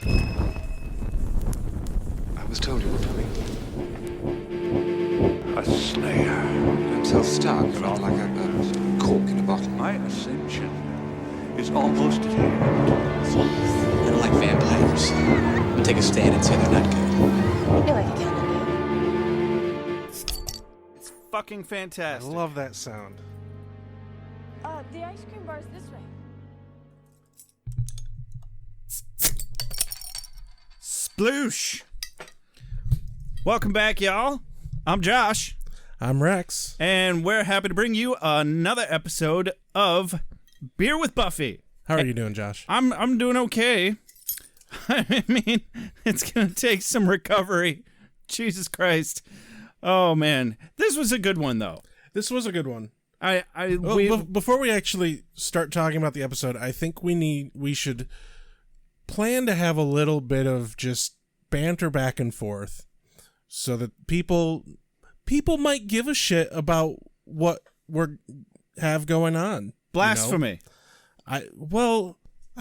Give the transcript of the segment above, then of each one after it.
I was told you were coming. A slayer. I'm so stuck, like a cork in a bottle. My ascension is almost at hand. I don't like vampires. I'll take a stand and say they're not good. You're like a candidate. It's fucking I fantastic. love that sound. The ice cream bar's this way. Sploosh. Welcome back, y'all. I'm Josh, I'm Rex. and we're happy to bring you another episode of Beer with Buffy. How are you doing, Josh? I'm doing okay. I mean, it's gonna take some recovery. Jesus Christ. Oh man, this was a good one though. This was a good one. Before Before we actually start talking about the episode, I think we should plan to have a little bit of just banter back and forth, so that people might give a shit about what we have going on. blasphemy. I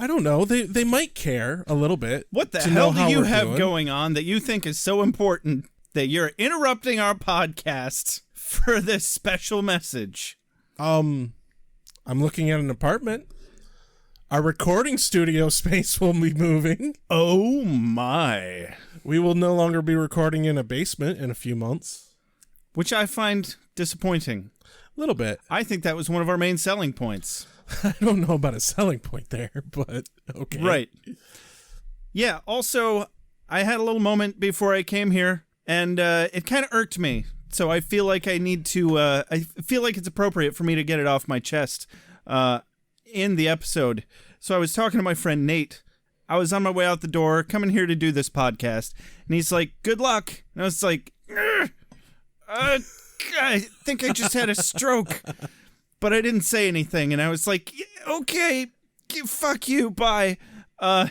don't know. They might care a little bit. What the to hell know do how you we're have doing. going on that you think is so important that you're interrupting our podcast for this special message? I'm looking at an apartment. Our recording studio space will be moving. Oh my. We will no longer be recording in a basement in a few months. Which I find disappointing. A little bit. I think that was one of our main selling points. I don't know about a selling point there, but okay. Right. Yeah, also, I had a little moment before I came here, and it kind of irked me. So I feel like I need to, I feel like it's appropriate for me to get it off my chest in the episode. So I was talking to my friend Nate. I was on my way out the door, coming here to do this podcast, and he's like, good luck. And I was like, I think I just had a stroke. But I didn't say anything, and I was like, okay, fuck you, bye. But,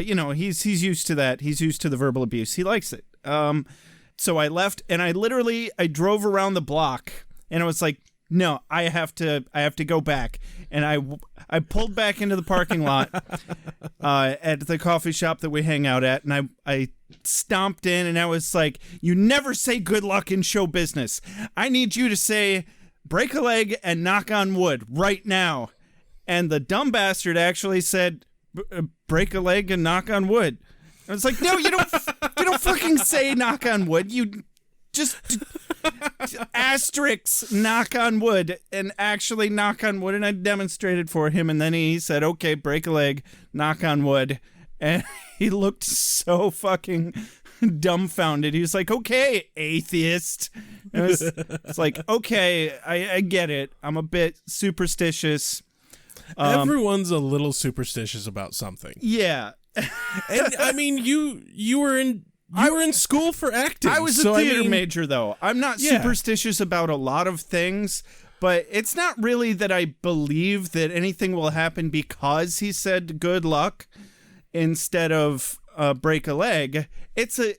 you know, he's used to that. He's used to the verbal abuse. He likes it. So I left, and I drove around the block, and I was like, no, I have to go back. And I pulled back into the parking lot at the coffee shop that we hang out at, and I stomped in, and I was like, you never say good luck in show business. I need you to say break a leg and knock on wood right now. And the dumb bastard actually said break a leg and knock on wood. I was like, no, you don't fucking say knock on wood. You just asterisk knock on wood and actually knock on wood. And I demonstrated for him. And then he said, okay, break a leg, knock on wood. And he looked so fucking dumbfounded. He was like, okay, atheist. And it's like, okay, I get it. I'm a bit superstitious. Everyone's a little superstitious about something. Yeah. And I mean, you were in school for acting. I was a theater major, though. I'm not superstitious about a lot of things, but it's not really that I believe that anything will happen because he said good luck instead of break a leg. It's a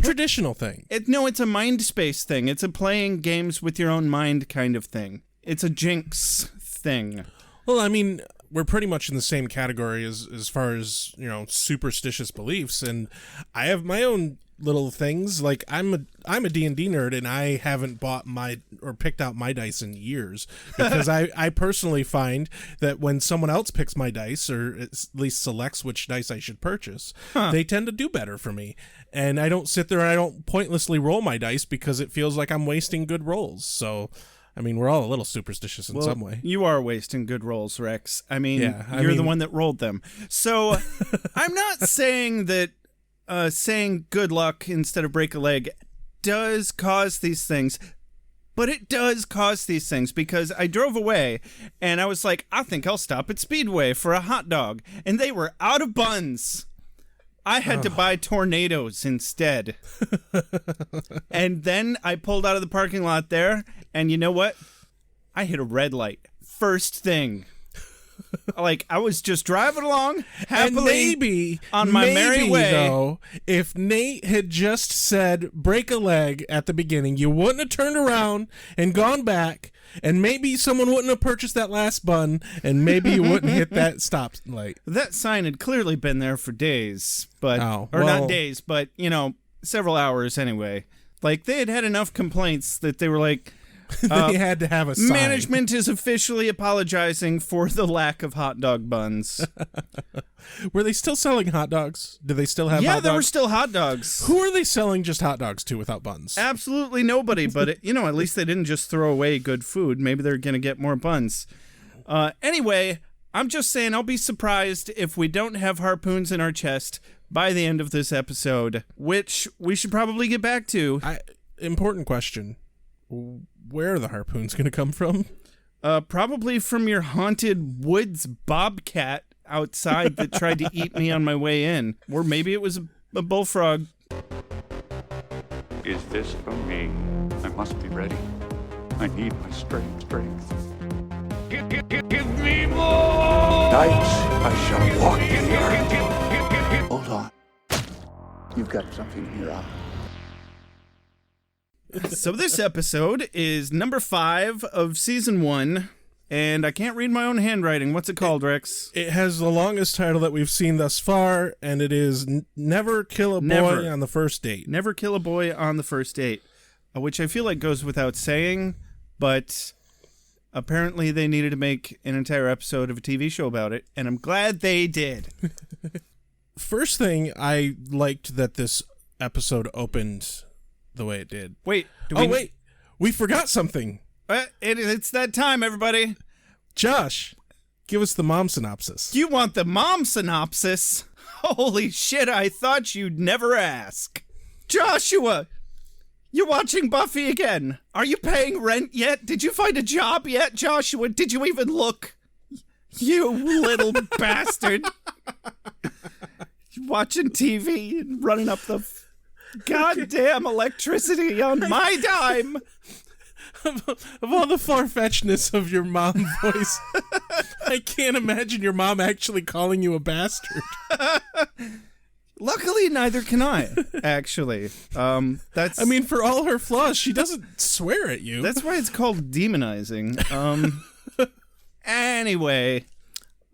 traditional thing. It's a mind space thing. It's a playing games with your own mind kind of thing. It's a jinx thing. Well, I mean, we're pretty much in the same category as far as, you know, superstitious beliefs, and I have my own little things. Like I'm a D&D nerd, and I haven't bought picked out my dice in years because I personally find that when someone else picks my dice, or at least selects which dice I should purchase, they tend to do better for me. And I don't sit there and I don't pointlessly roll my dice because it feels like I'm wasting good rolls. So I mean, we're all a little superstitious in some way. You are wasting good rolls, Rex. I mean, you're the one that rolled them. So I'm not saying that saying good luck instead of break a leg does cause these things, but it does cause these things because I drove away and I was like, I think I'll stop at Speedway for a hot dog. And they were out of buns. I had to buy tornadoes instead. And then I pulled out of the parking lot there, and you know what? I hit a red light. First thing. Like, I was just driving along happily on my merry way. Though, if Nate had just said break a leg at the beginning, you wouldn't have turned around and gone back And maybe someone wouldn't have purchased that last bun, and maybe you wouldn't hit that stop light. That sign had clearly been there for days, but not days, but several hours anyway. Like, they had enough complaints that they were like, they had to have a sign. Management is officially apologizing for the lack of hot dog buns. Were they still selling hot dogs? Do they still have hot dogs? Yeah, there were still hot dogs. Who are they selling just hot dogs to without buns? Absolutely nobody, but at least they didn't just throw away good food. Maybe they're going to get more buns. Anyway, I'm just saying I'll be surprised if we don't have harpoons in our chest by the end of this episode, which we should probably get back to. Important question. Where are the harpoons going to come from? Probably from your haunted woods bobcat outside that tried to eat me on my way in. Or maybe it was a bullfrog. Is this for me? I must be ready. I need my strength. Give me more! Night, I shall walk in the earth. Hold on. You've got something in your eye. So this episode is number 5 of season 1, and I can't read my own handwriting. What's it called, Rex? It has the longest title that we've seen thus far, and it is Never Kill a Boy on the First Date. Never Kill a Boy on the First Date, which I feel like goes without saying, but apparently they needed to make an entire episode of a TV show about it, and I'm glad they did. First thing, I liked that this episode opened the way it did. Wait. Wait. We forgot something. It's that time, everybody. Josh, give us the mom synopsis. You want the mom synopsis? Holy shit, I thought you'd never ask. Joshua, you watching Buffy again? Are you paying rent yet? Did you find a job yet, Joshua? Did you even look? You little bastard. Watching TV and running up the goddamn electricity on my dime. Of all the far-fetchedness of your mom voice, I can't imagine your mom actually calling you a bastard. Luckily, neither can I, actually. I mean, for all her flaws, she doesn't swear at you. That's why it's called demonizing. Anyway,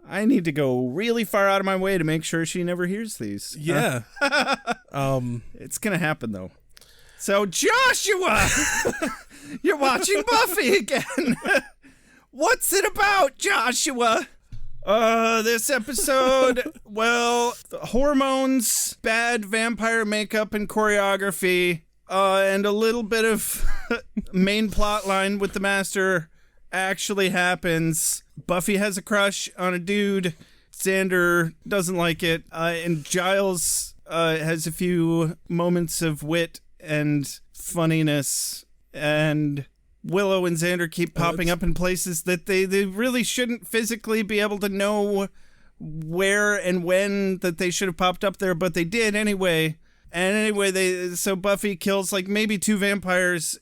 I need to go really far out of my way to make sure she never hears these. Yeah. It's gonna happen, though. So, Joshua! You're watching Buffy again! What's it about, Joshua? This episode, well, hormones, bad vampire makeup and choreography, and a little bit of main plot line with the Master actually happens. Buffy has a crush on a dude. Xander doesn't like it. And Giles has a few moments of wit and funniness. And Willow and Xander keep popping up in places that they really shouldn't physically be able to know where and when that they should have popped up there, but they did anyway. And anyway, so Buffy kills like maybe 2 vampires.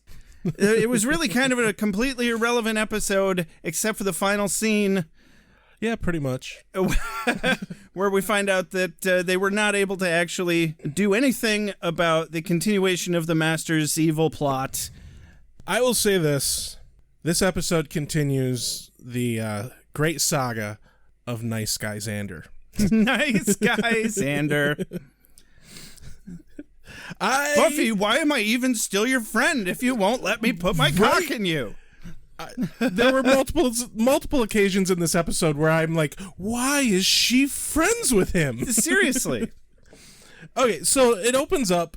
It was really kind of a completely irrelevant episode, except for the final scene. Yeah, pretty much. Where we find out that they were not able to actually do anything about the continuation of the Master's evil plot. I will say this. This episode continues the great saga of Nice Guy Xander. Nice Guy Xander. Buffy, why am I even still your friend if you won't let me put my cock in you? There were multiple occasions in this episode where I'm like, why is she friends with him? Seriously. Okay, so it opens up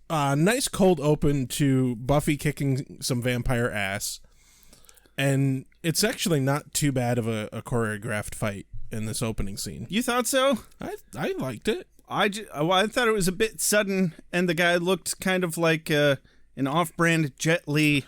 nice cold open to Buffy kicking some vampire ass, and it's actually not too bad of a choreographed fight in this opening scene. You thought so? I liked it. I thought it was a bit sudden, and the guy looked kind of like an off-brand Jet Li.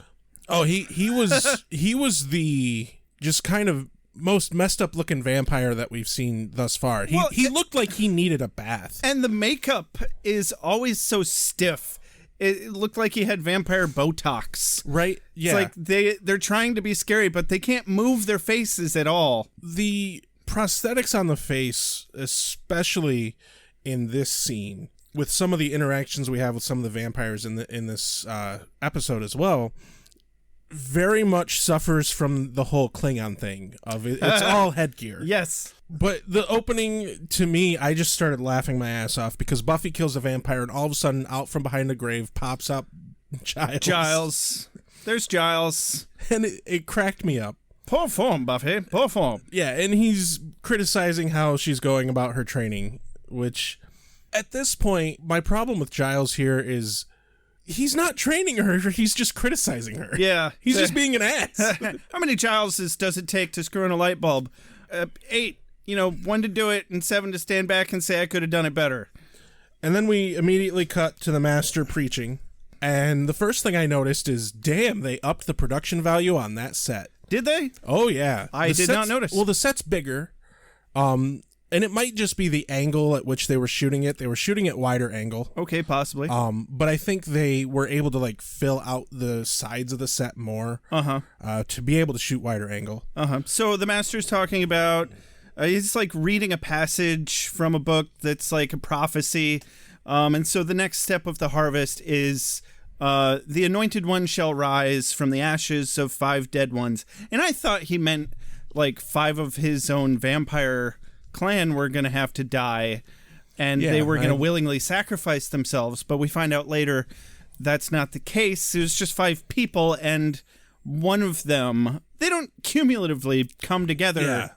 Oh, he was the just kind of most messed up looking vampire that we've seen thus far. He looked like he needed a bath. And the makeup is always so stiff. It looked like he had vampire Botox. Right? Yeah. It's like they're trying to be scary, but they can't move their faces at all. The prosthetics on the face, especially in this scene, with some of the interactions we have with some of the vampires in this episode as well, very much suffers from the whole Klingon thing of it. It's all headgear. Yes. But the opening, to me, I just started laughing my ass off because Buffy kills a vampire and all of a sudden out from behind the grave pops up Giles. There's Giles. And it cracked me up. Poor form, Buffy. Poor form. Yeah, and he's criticizing how she's going about her training, which at this point, my problem with Giles here is he's not training her, he's just criticizing her. Yeah. He's just being an ass. How many Gileses does it take to screw in a light bulb? 8. 1 to do it and 7 to stand back and say I could have done it better. And then we immediately cut to the master preaching. And the first thing I noticed is, damn, they upped the production value on that set. Did they? Oh, yeah. I did not notice. Well, the set's bigger. And it might just be the angle at which they were shooting it. They were shooting at wider angle. Okay, possibly. But I think they were able to fill out the sides of the set more. To be able to shoot wider angle. So the master's talking about he's reading a passage from a book that's like a prophecy. And so the next step of the harvest is the anointed one shall rise from the ashes of 5 dead ones. And I thought he meant 5 of his own vampire clan were going to have to die, and they were going to willingly sacrifice themselves. But we find out later that's not the case. It was just 5 people, and one of them, they don't cumulatively come together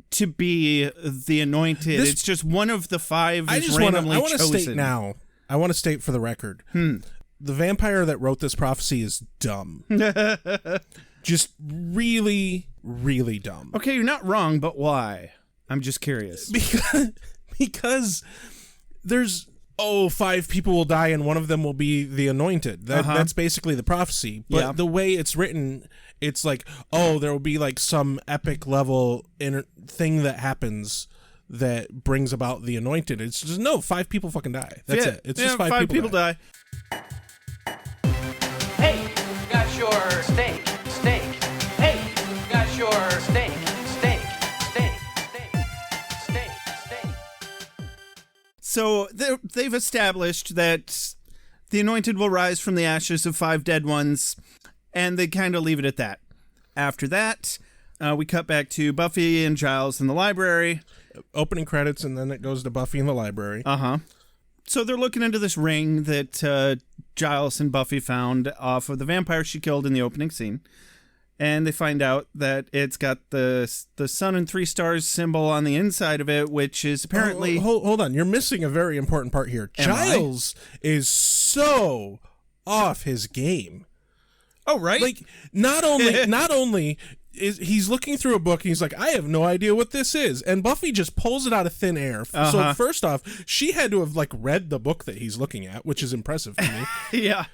to be the anointed. It's just one of the 5 is randomly chosen. I want to state for the record, the vampire that wrote this prophecy is dumb. Just really, really dumb. Okay, you're not wrong, but why? I'm just curious. Because there's 5 people will die and one of them will be the anointed. That's basically the prophecy. But the way it's written, it's there will be some epic level thing that happens that brings about the anointed. It's just 5 people fucking die. That's it. It's just 5 people die. Hey, got your steak. Hey, got your steak. So they've established that the anointed will rise from the ashes of 5 dead ones, and they kind of leave it at that. After that, we cut back to Buffy and Giles in the library. Opening credits, and then it goes to Buffy in the library. So they're looking into this ring that Giles and Buffy found off of the vampire she killed in the opening scene. And they find out that it's got the sun and 3 stars symbol on the inside of it, which is apparently... Hold on. You're missing a very important part here. Giles is so off his game. Oh, right? Not only is he's looking through a book, and he's like, I have no idea what this is. And Buffy just pulls it out of thin air. So first off, she had to have read the book that he's looking at, which is impressive to me. Yeah.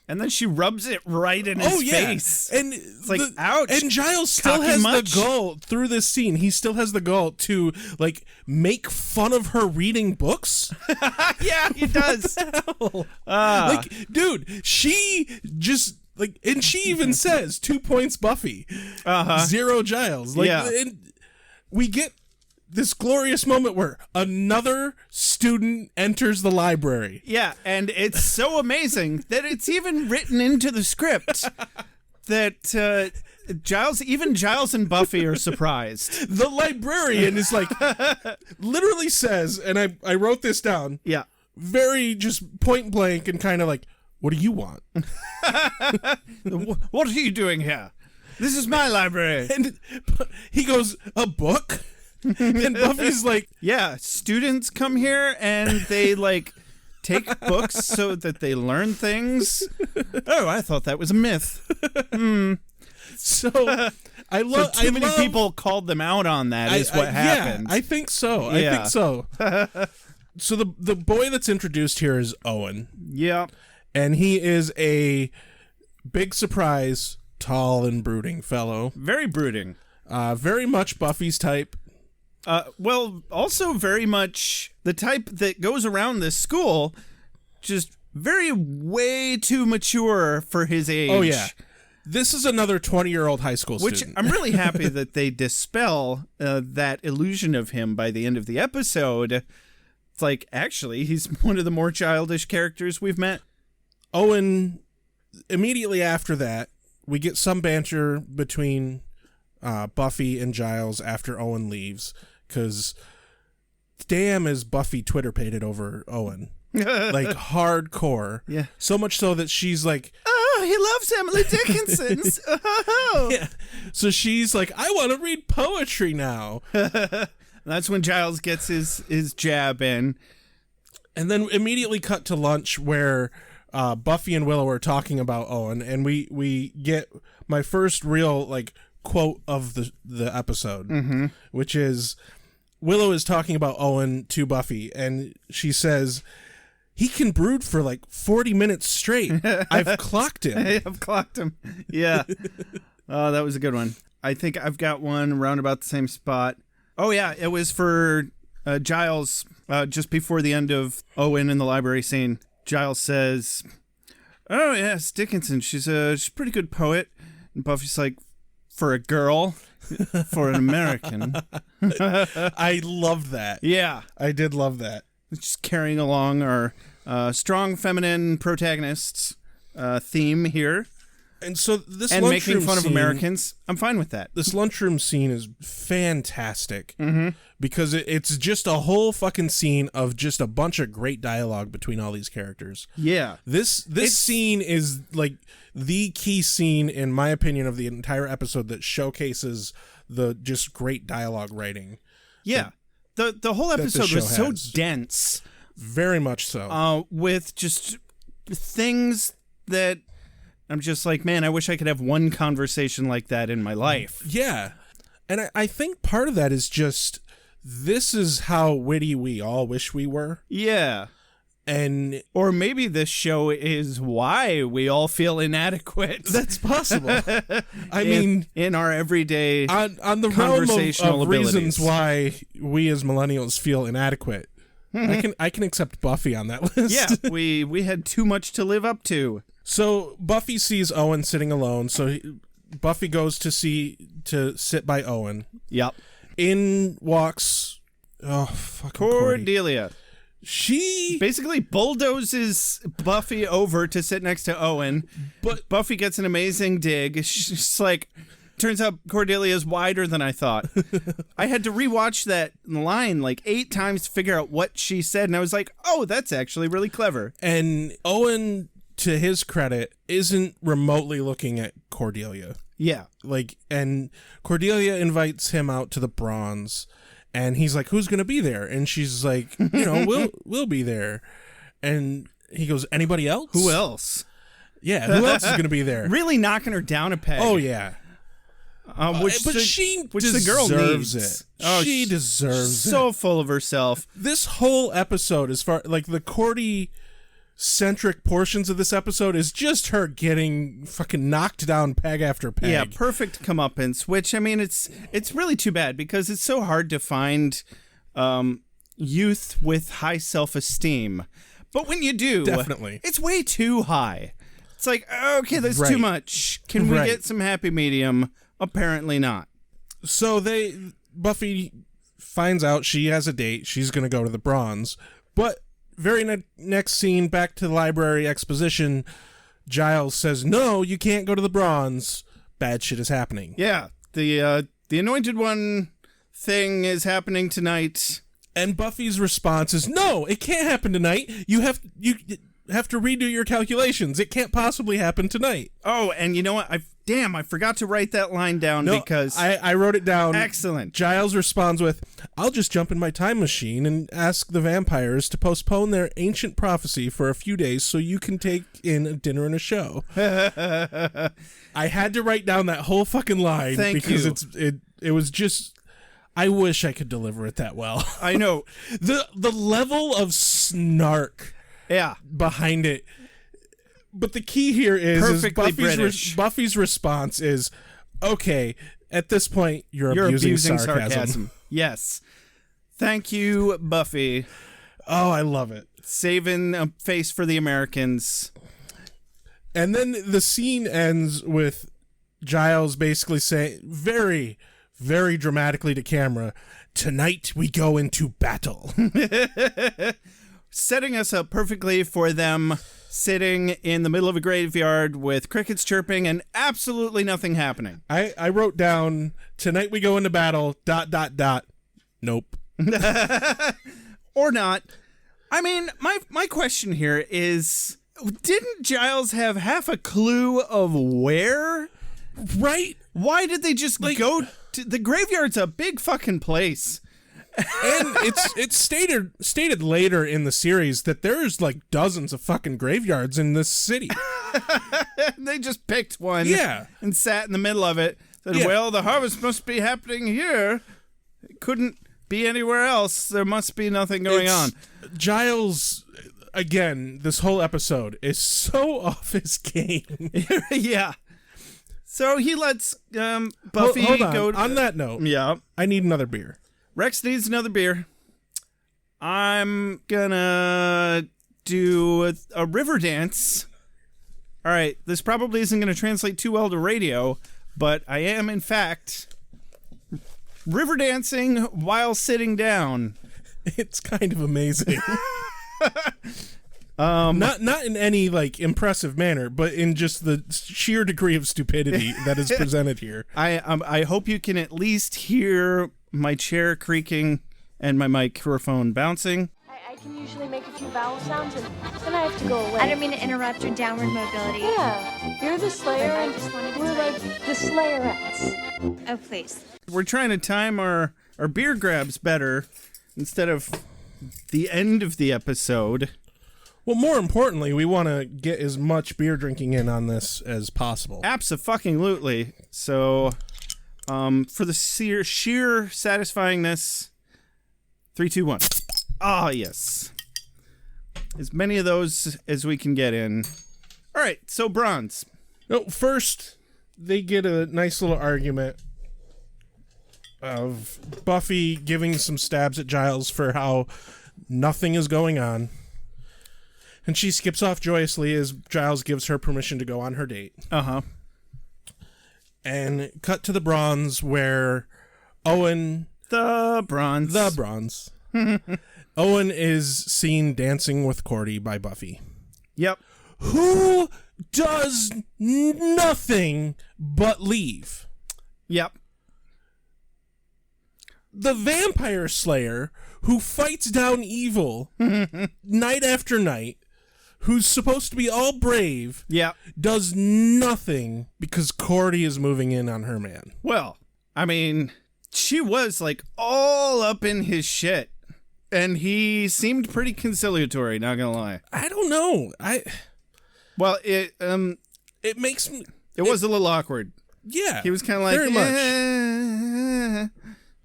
And then she rubs it right in his face. And it's ouch. And Giles still has the gall through this scene. He still has the gall to make fun of her reading books. Yeah, he does. Dude, she just and she even says 2 points Buffy, 0 Giles. And we get this glorious moment where another student enters the library. Yeah, and it's so amazing that it's even written into the script that Giles and Buffy are surprised. The librarian is literally says, and I wrote this down. Yeah. Very just point blank and kind of what do you want? What are you doing here? This is my library. And he goes, a book? And Buffy's yeah, students come here and they take books so that they learn things. Oh, I thought that was a myth. So I love too many people called them out on that is what happened. Yeah, I think so. I think so. So the boy that's introduced here is Owen. Yeah. And he is a big surprise, tall and brooding fellow. Very brooding. Very much Buffy's type. Well, also very much the type that goes around this school, just way too mature for his age. Oh, yeah. This is another 20-year-old high school student. Which I'm really happy that they dispel that illusion of him by the end of the episode. It's actually, he's one of the more childish characters we've met. Owen, immediately after that, we get some banter between Buffy and Giles after Owen leaves, because damn is Buffy Twitter pated over Owen. Like hardcore. Yeah. So much so that she's like, oh, he loves Emily Dickinson's. Oh. yeah. So she's like, I want to read poetry now. That's when Giles gets his jab in. And then immediately cut to lunch where Buffy and Willow are talking about Owen, and we get my first real like quote of the episode, which is Willow is talking about Owen to Buffy, and she says, he can brood for like 40 minutes straight. I've clocked him. I've clocked him. Yeah. Oh, that was a good one. I think I've got one around about the same spot. Oh, yeah. It was for Giles just before the end of Owen in the library scene. Giles says, oh, yes, Dickinson. She's a pretty good poet. And Buffy's like, for a girl, for an American. I loved that. Yeah. I did love that. Just carrying along our strong feminine protagonists theme here. And so this and making lunchroom fun of scene, Americans, I'm fine with that. This lunchroom scene is fantastic because it's just a whole fucking scene of just a bunch of great dialogue between all these characters. Yeah. This scene is like the key scene, in my opinion, of the entire episode that showcases the just great dialogue writing. Yeah. The whole episode was so dense. Very much so. With just things that I'm just like, man, I wish I could have one conversation like that in my life. Yeah. And I think part of that is just, this is how witty we all wish we were. Yeah. And or maybe this show is why we all feel inadequate. That's possible. I mean, in our everyday on the realm of reasons why we as millennials feel inadequate. I can accept Buffy on that list. Yeah, we had too much to live up to. So Buffy sees Owen sitting alone. So Buffy goes to sit by Owen. Yep. In walks Cordelia. She basically bulldozes Buffy over to sit next to Owen, but Buffy gets an amazing dig. She's like, turns out Cordelia's wider than I thought. I had to rewatch that line like 8 times to figure out what she said, and I was like, oh, that's actually really clever. And Owen, to his credit, isn't remotely looking at Cordelia. Yeah. Like, and Cordelia invites him out to the Bronze. And he's like, who's going to be there? And she's like, we'll be there. And he goes, anybody else? Who else? Yeah, who else is going to be there? Really knocking her down a peg. Oh, yeah. Which the girl deserves needs. it. Oh, she deserves it. So full of herself. This whole episode, as far like the Cordy-centric portions of this episode, is just her getting fucking knocked down peg after peg. Yeah, perfect comeuppance, which, I mean, it's really too bad because it's so hard to find youth with high self-esteem. But when you do, definitely, it's way too high. It's like, okay, that's too much. Can we get some happy medium? Apparently not. So Buffy finds out she has a date. She's going to go to the Bronze. But very next scene, back to the library exposition, Giles says, no, you can't go to the Bronze. Bad shit is happening. Yeah, the Anointed One thing is happening tonight. And Buffy's response is, no, it can't happen tonight. You have to redo your calculations. It can't possibly happen tonight. Oh, and you know what? I forgot to write that line down because I wrote it down. Excellent. Giles responds with, I'll just jump in my time machine and ask the vampires to postpone their ancient prophecy for a few days so you can take in a dinner and a show. I had to write down that whole fucking line because it was just, I wish I could deliver it that well. I know. The level of snark behind it. But the key here is Buffy's response is, okay, at this point, you're abusing sarcasm. Yes. Thank you, Buffy. Oh, I love it. Saving a face for the Americans. And then the scene ends with Giles basically saying, very, very dramatically to camera, tonight we go into battle. setting us up perfectly for them sitting in the middle of a graveyard with crickets chirping and absolutely nothing happening. I wrote down, tonight we go into battle, ... Nope. Or not. I mean, my question here is, didn't Giles have half a clue of where? Right? Why did they just go to the graveyard's a big fucking place. And it's stated later in the series that there's like dozens of fucking graveyards in this city. They just picked one, and sat in the middle of it. Said, "Well, the harvest must be happening here. It couldn't be anywhere else. There must be nothing going on." Giles, again, this whole episode is so off his game. Yeah. So he lets Buffy hold on. go. On that note, I need another beer. Rex needs another beer. I'm gonna do a river dance. All right, this probably isn't going to translate too well to radio, but I am, in fact, river dancing while sitting down. It's kind of amazing. Not in any like impressive manner, but in just the sheer degree of stupidity that is presented here. I hope you can at least hear my chair creaking and my microphone bouncing. I can usually make a few vowel sounds and then I have to go away. I don't mean to interrupt your downward mobility. Yeah, you're the Slayer I and just wanted to we're tell like you. the Slayerettes. Oh, please. We're trying to time our beer grabs better instead of the end of the episode. Well, more importantly, we want to get as much beer drinking in on this as possible. Abso-fucking-lutely. So, for the sheer satisfyingness, 3, 2, 1. Ah, yes. As many of those as we can get in. All right, so bronze. No, first, they get a nice little argument of Buffy giving some stabs at Giles for how nothing is going on. And she skips off joyously as Giles gives her permission to go on her date. Uh-huh. And cut to the bronze where Owen... The bronze. Owen is seen dancing with Cordy by Buffy. Yep. Who does nothing but leave. Yep. The vampire slayer who fights down evil night after night, who's supposed to be all brave, does nothing because Cordy is moving in on her man. Well, I mean, she was like all up in his shit, and he seemed pretty conciliatory, not gonna lie. I don't know. Well, it makes me... It was a little awkward. Yeah. He was kind of like... Very much.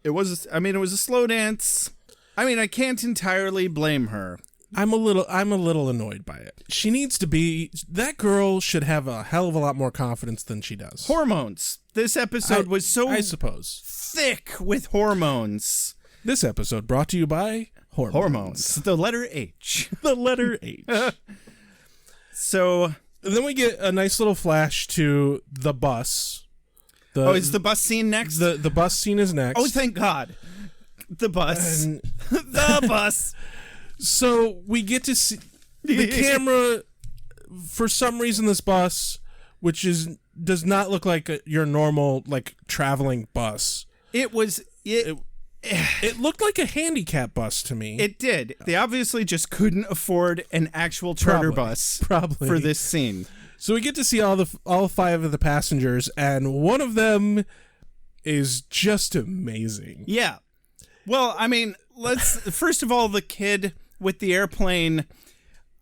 It was a slow dance. I mean, I can't entirely blame her. I'm a little annoyed by it. She needs to be... That girl should have a hell of a lot more confidence than she does. Hormones. This episode was so... I suppose. Thick with hormones. This episode brought to you by Hormones. The letter H. The letter H. So... Then we get a nice little flash to the bus. Is the bus scene next? The bus scene is next. Oh, thank God. The bus. The bus. So we get to see the camera, for some reason this bus, which does not look like your normal like traveling bus. It looked like a handicap bus to me. It did. They obviously just couldn't afford an actual charter bus for this scene. So we get to see all 5 of the passengers, and one of them is just amazing. Yeah. Well, I mean, first of all, the kid with the airplane.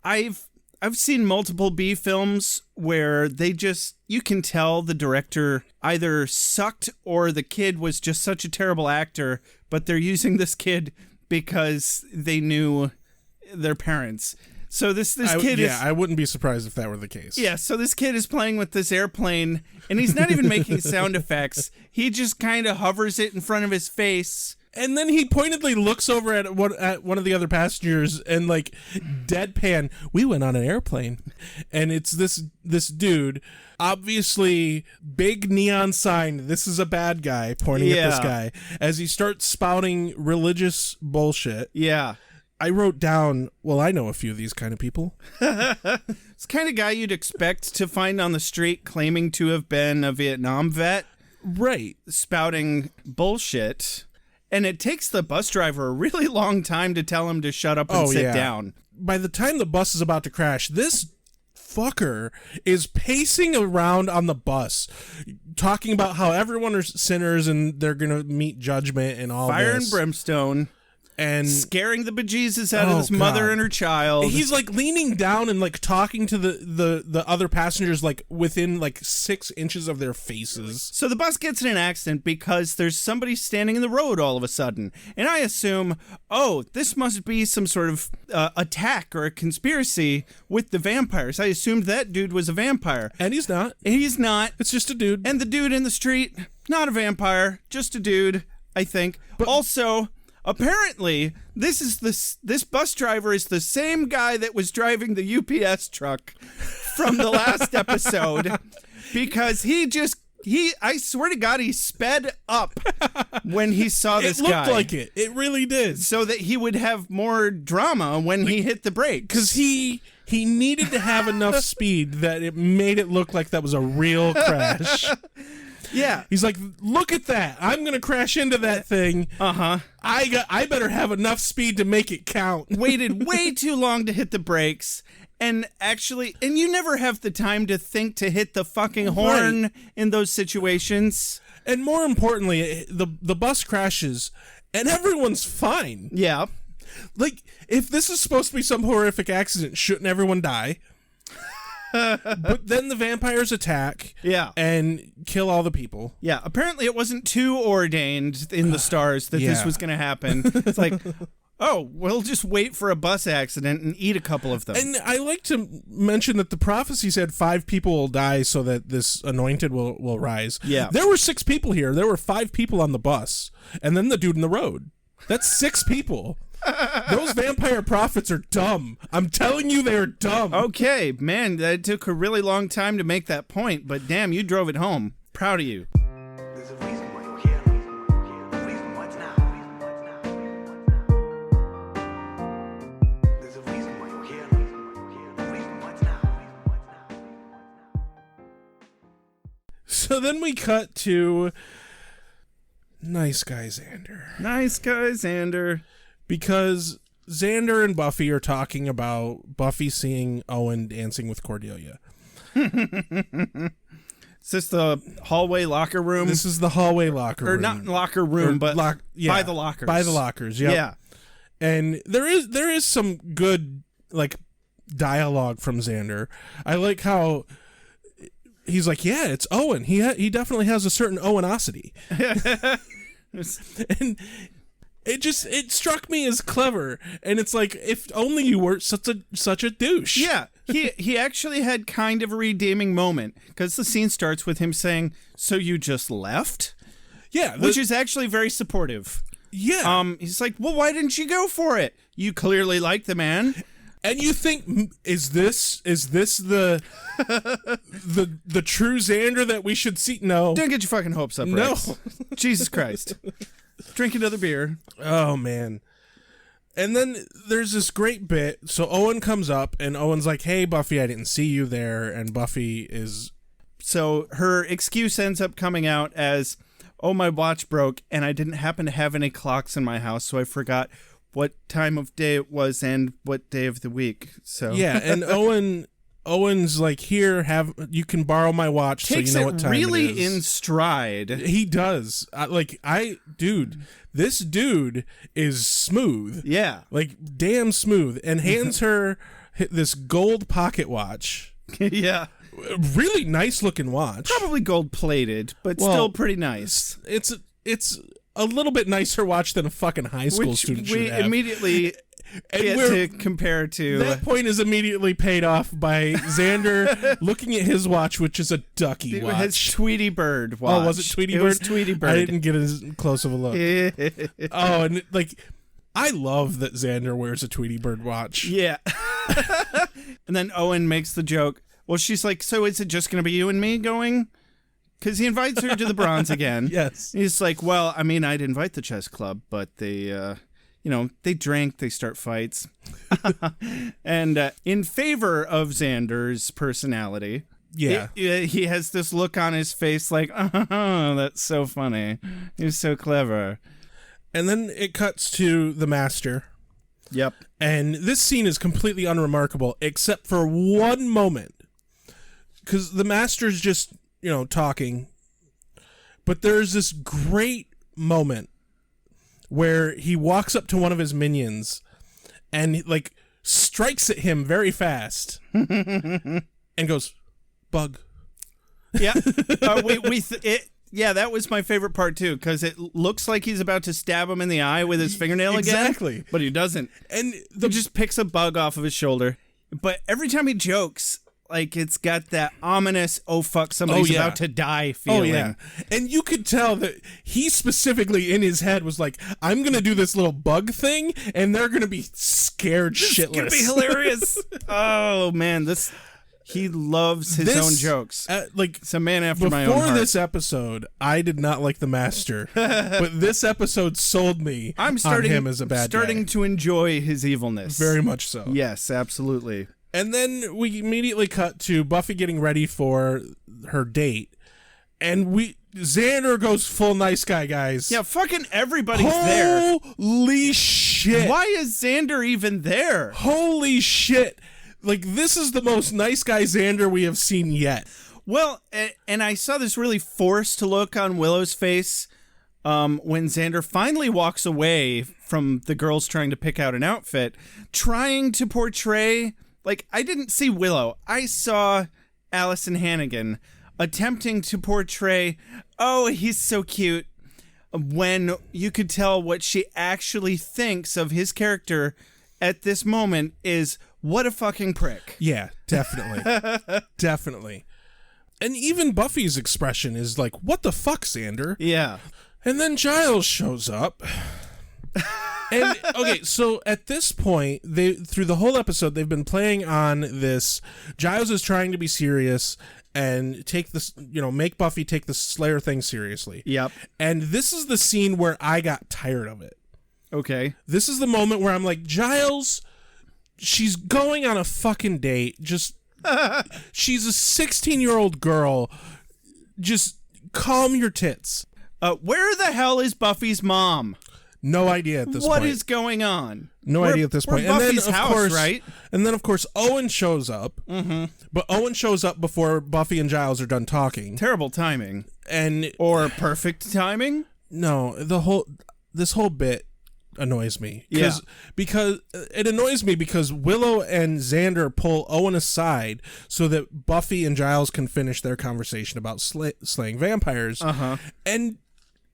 I've seen multiple B films where you can tell the director either sucked or the kid was just such a terrible actor, but they're using this kid because they knew their parents. So this kid is... Yeah, I wouldn't be surprised if that were the case. Yeah, so this kid is playing with this airplane, and he's not even making sound effects. He just kind of hovers it in front of his face. And then he pointedly looks over at one of the other passengers and like deadpan, we went on an airplane. And it's this dude, obviously big neon sign, this is a bad guy, pointing at this guy as he starts spouting religious bullshit. Yeah. I wrote down, well, I know a few of these kind of people. It's the kind of guy you'd expect to find on the street claiming to have been a Vietnam vet. Right. Spouting bullshit. And it takes the bus driver a really long time to tell him to shut up and sit down. By the time the bus is about to crash, this fucker is pacing around on the bus, talking about how everyone are sinners and they're going to meet judgment and all Fire this. and brimstone. And scaring the bejesus out of his mother and her child. He's like leaning down and like talking to the other passengers like within like 6 inches of their faces. So the bus gets in an accident because there's somebody standing in the road all of a sudden. And I assume, oh, this must be some sort of attack or a conspiracy with the vampires. I assumed that dude was a vampire. And he's not. He's not. It's just a dude. And the dude in the street, not a vampire, just a dude, I think. But also, apparently, this bus driver is the same guy that was driving the UPS truck from the last episode, because I swear to God, he sped up when he saw this guy. It looked like it. It really did. So that he would have more drama when he hit the brakes. Because he needed to have enough speed that it made it look like that was a real crash. Yeah. He's like, look at that. I'm going to crash into that thing. Uh-huh. I better have enough speed to make it count. Waited way too long to hit the brakes. And you never have the time to think to hit the fucking horn in those situations. And more importantly, the bus crashes and everyone's fine. Yeah. Like, if this is supposed to be some horrific accident, shouldn't everyone die? But then the vampires attack and kill all the people. Yeah, apparently it wasn't too ordained in the stars that this was going to happen. It's like, oh, we'll just wait for a bus accident and eat a couple of them. And I like to mention that the prophecy said 5 people will die so that this anointed will rise. Yeah. There were 6 people here. There were 5 people on the bus. And then the dude in the road. That's 6 people. Those vampire prophets are dumb. I'm telling you, they're dumb. Okay, man, that took a really long time to make that point, but damn, you drove it home. Proud of you. There's a reason why you're here. The reason what's now. There's a reason why you're here. The reason what's now. So then we cut to nice guy Xander. Nice guy Xander. Because Xander and Buffy are talking about Buffy seeing Owen dancing with Cordelia. Is this the hallway locker room? This is the hallway locker room. Or not locker room, but by the lockers. By the lockers, yep. Yeah. And there is some good, like, dialogue from Xander. I like how he's like, yeah, it's Owen. He definitely has a certain Owenosity. And it struck me as clever, and it's like, if only you weren't such a douche. Yeah, he actually had kind of a redeeming moment, because the scene starts with him saying, "So you just left?" Yeah, which is actually very supportive. Yeah. He's like, "Well, why didn't you go for it? You clearly like the man." And you think, is this the the true Xander that we should see? No. Don't get your fucking hopes up, No. Rex. Jesus Christ. Drink another beer. Oh, man. And then there's this great bit. So Owen comes up, and Owen's like, hey, Buffy, I didn't see you there. And Buffy is... So her excuse ends up coming out as, oh, my watch broke, and I didn't happen to have any clocks in my house, so I forgot what time of day it was and what day of the week. So yeah, and Owen's like, here, you can borrow my watch. Takes so you know what time really it is. in stride. He does. This dude is smooth. Yeah, like damn smooth, and hands her this gold pocket watch. Yeah, really nice looking watch. Probably gold plated, but still pretty nice. It's a little bit nicer watch than a fucking high school student should have. We immediately get to compare to. That point is immediately paid off by Xander looking at his watch, which is a ducky watch. His Tweety Bird watch. Oh, was it Tweety Bird? It was Tweety Bird. I didn't get as close of a look. Oh, and like, I love that Xander wears a Tweety Bird watch. Yeah. And then Owen makes the joke. Well, she's like, so is it just going to be you and me going? Because he invites her to the Bronze again. Yes. He's like, well, I mean, I'd invite the chess club, but they they drink, they start fights. And in favor of Xander's personality, he has this look on his face like, oh, that's so funny. He's so clever. And then it cuts to the master. Yep. And this scene is completely unremarkable, except for one moment. Because the master's just, talking. But there's this great moment where he walks up to one of his minions and, strikes at him very fast. And goes, bug. Yeah. Yeah, that was my favorite part, too, because it looks like he's about to stab him in the eye with his fingernail again. Exactly. But he doesn't. And he just picks a bug off of his shoulder. But every time he jokes, it's got that ominous, oh, fuck, somebody's about to die feeling. Oh, yeah. And you could tell that he specifically in his head was like, I'm going to do this little bug thing, and they're going to be scared shitless. It's going to be hilarious. Oh, man, he loves his own jokes. It's a man after my own heart. Before this episode, I did not like the master, but this episode sold me on him as a bad guy. Starting to enjoy his evilness. Very much so. Yes, absolutely. And then we immediately cut to Buffy getting ready for her date, and Xander goes full nice guy, guys. Yeah, fucking everybody's there. Holy shit. Why is Xander even there? Holy shit. This is the most nice guy Xander we have seen yet. Well, and I saw this really forced look on Willow's face when Xander finally walks away from the girls trying to pick out an outfit, trying to portray, I didn't see Willow. I saw Allison Hannigan attempting to portray, oh, he's so cute, when you could tell what she actually thinks of his character at this moment is, what a fucking prick. Yeah, definitely. Definitely. And even Buffy's expression is like, what the fuck, Xander? Yeah. And then Giles shows up. And, okay, so at this point, through the whole episode, they've been playing on this. Giles is trying to be serious and take this, make Buffy take the Slayer thing seriously. Yep. And this is the scene where I got tired of it. Okay. This is the moment where I'm like, Giles, she's going on a fucking date. She's a 16-year-old girl. Just calm your tits. Where the hell is Buffy's mom? No idea at this point. What is going on? No idea at this point. And Buffy's house, right? And then, of course, Owen shows up. Mm-hmm. But Owen shows up before Buffy and Giles are done talking. Terrible timing. Or perfect timing? No, this whole bit annoys me. Because it annoys me because Willow and Xander pull Owen aside so that Buffy and Giles can finish their conversation about slaying vampires. Uh-huh. And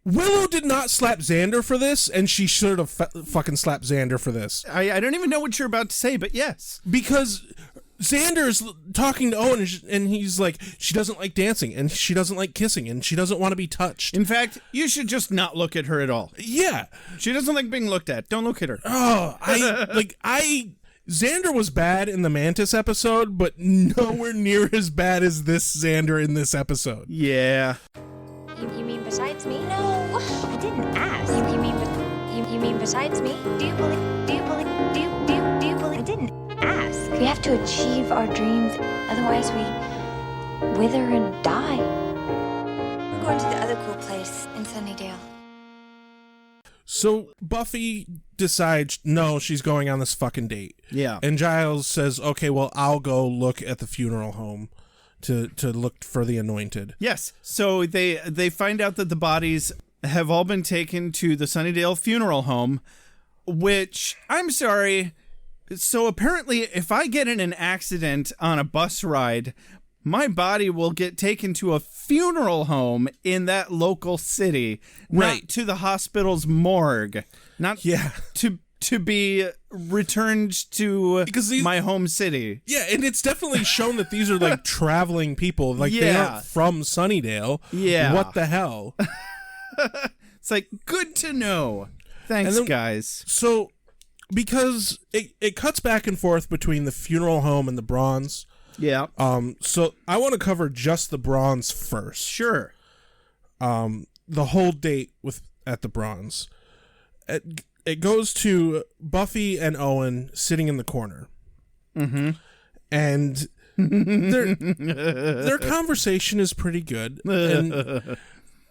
Willow did not slap Xander for this, and she should have fucking slapped Xander for this. I don't even know what you're about to say, but yes. Because Xander's talking to Owen, and he's like, she doesn't like dancing, and she doesn't like kissing, and she doesn't want to be touched. In fact, you should just not look at her at all. Yeah. She doesn't like being looked at. Don't look at her. Oh, Xander was bad in the Mantis episode, but nowhere near as bad as this Xander in this episode. Yeah. You mean besides me? No, I didn't ask. You mean besides me? Do you believe? I didn't ask. We have to achieve our dreams, otherwise we wither and die. We're going to the other cool place in Sunnydale. So Buffy decides, no, she's going on this fucking date. Yeah. And Giles says, okay, well, I'll go look at the funeral home to look for the anointed. Yes. So they find out that the bodies have all been taken to the Sunnydale funeral home, which, I'm sorry, so apparently if I get in an accident on a bus ride, my body will get taken to a funeral home in that local city, right, not to the hospital's morgue, not to be returned to my home city. Yeah, and it's definitely shown that these are like traveling people, like they aren't from Sunnydale. Yeah. What the hell? It's like, good to know. Thanks, guys. So, because it cuts back and forth between the funeral home and the bronze. Yeah. So I want to cover just the bronze first. Sure. The whole date at the bronze. it goes to Buffy and Owen sitting in the corner. Mm-hmm. And their conversation is pretty good. And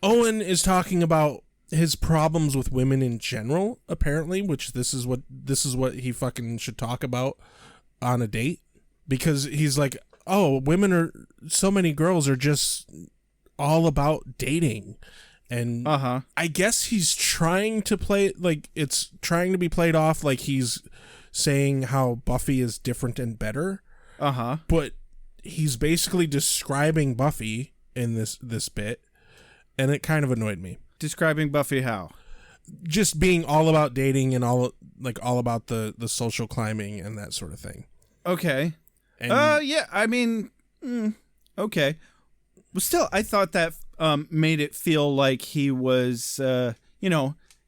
Owen is talking about his problems with women in general, apparently, which this is what he fucking should talk about on a date. Because he's like, oh, so many girls are just all about dating. And I guess he's trying to play, like, it's trying to be played off like he's saying how Buffy is different and better. But he's basically describing Buffy in this bit, and it kind of annoyed me. Describing Buffy how? Just being all about dating and all about the social climbing and that sort of thing. Okay. And yeah, I mean, okay. But still, I thought that made it feel like he was,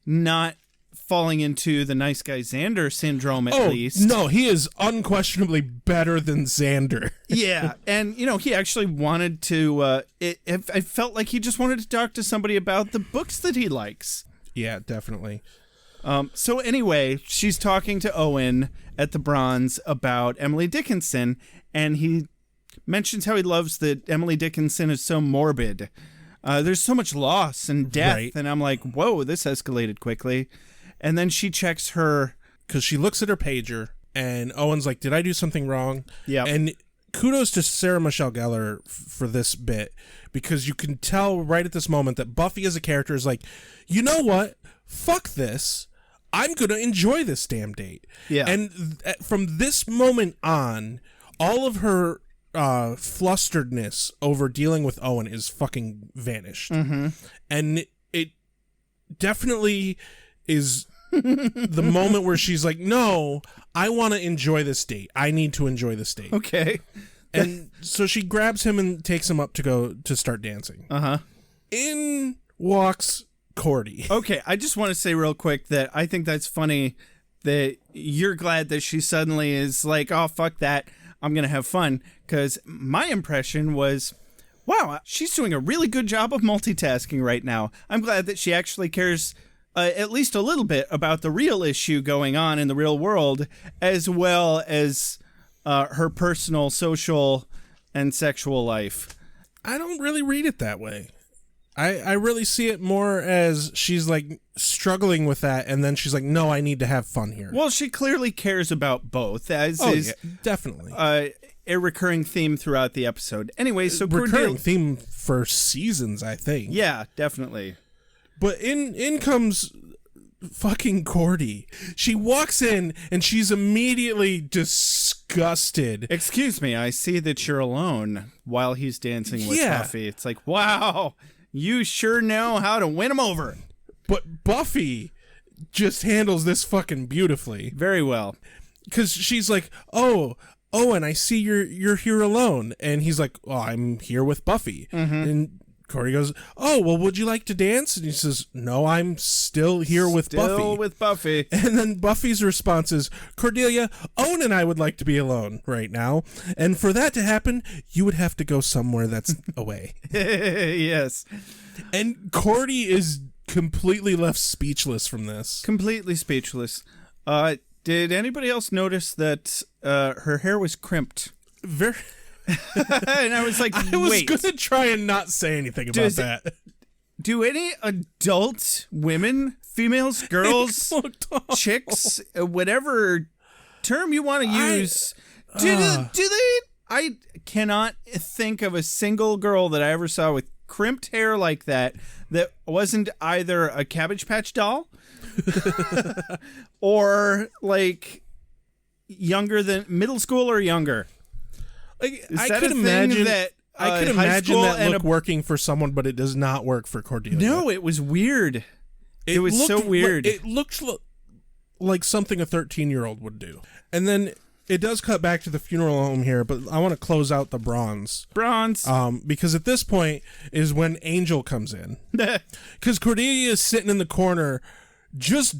not falling into the nice guy Xander syndrome, at least. No, he is unquestionably better than Xander. Yeah, and, he actually wanted to, I felt like he just wanted to talk to somebody about the books that he likes. Yeah, definitely. So anyway, she's talking to Owen at the Bronze about Emily Dickinson, and he mentions how he loves that Emily Dickinson is so morbid. There's so much loss and death, right. And I'm like, whoa, this escalated quickly. And then she checks her... Because she looks at her pager, and Owen's like, did I do something wrong? Yeah. And kudos to Sarah Michelle Gellar for this bit, because you can tell right at this moment that Buffy as a character is like, you know what? Fuck this. I'm going to enjoy this damn date. Yeah. And from this moment on, all of her flusteredness over dealing with Owen is fucking vanished. Mm-hmm. And it definitely is the moment where she's like, no, I want to enjoy this date. I need to enjoy this date. Okay. And so she grabs him and takes him up to go to start dancing. In walks Cordy. Okay, I just want to say real quick that I think that's funny that you're glad that she suddenly is like, oh, fuck that, I'm going to have fun. Because my impression was, wow, she's doing a really good job of multitasking right now. I'm glad that she actually cares at least a little bit about the real issue going on in the real world, as well as her personal, social, and sexual life. I don't really read it that way. I really see it more as she's like struggling with that, and then she's like, no, I need to have fun here. Well, she clearly cares about both, as is definitely a recurring theme throughout the episode. Anyway, so recurring theme for seasons, I think. Yeah, definitely. But in comes fucking Cordy. She walks in and she's immediately disgusted. Excuse me, I see that you're alone while he's dancing with Buffy. It's like, wow, you sure know how to win him over. But Buffy just handles this fucking beautifully. Very well. Because she's like, oh, and I see you're here alone. And he's like, oh, I'm here with Buffy. Mm-hmm. And Corey goes, oh, well, would you like to dance? And he says, no, I'm still here with Buffy. Still with Buffy. And then Buffy's response is, Cordelia, Owen and I would like to be alone right now. And for that to happen, you would have to go somewhere that's away. Yes. And Cordy is completely left speechless from this. Completely speechless. Did anybody else notice that her hair was crimped? Very... And I was like, wait. I was going to try and not say anything about that. Do any adult women, females, girls, chicks, whatever term you want to use, do they? I cannot think of a single girl that I ever saw with crimped hair like that wasn't either a Cabbage Patch doll or like younger than middle school or younger. Like, I could imagine that look working for someone, but it does not work for Cordelia. No, it was weird. It was so weird. It looked like something a 13-year-old would do. And then it does cut back to the funeral home here, but I want to close out the bronze. Because at this point is when Angel comes in. Because Cordelia is sitting in the corner just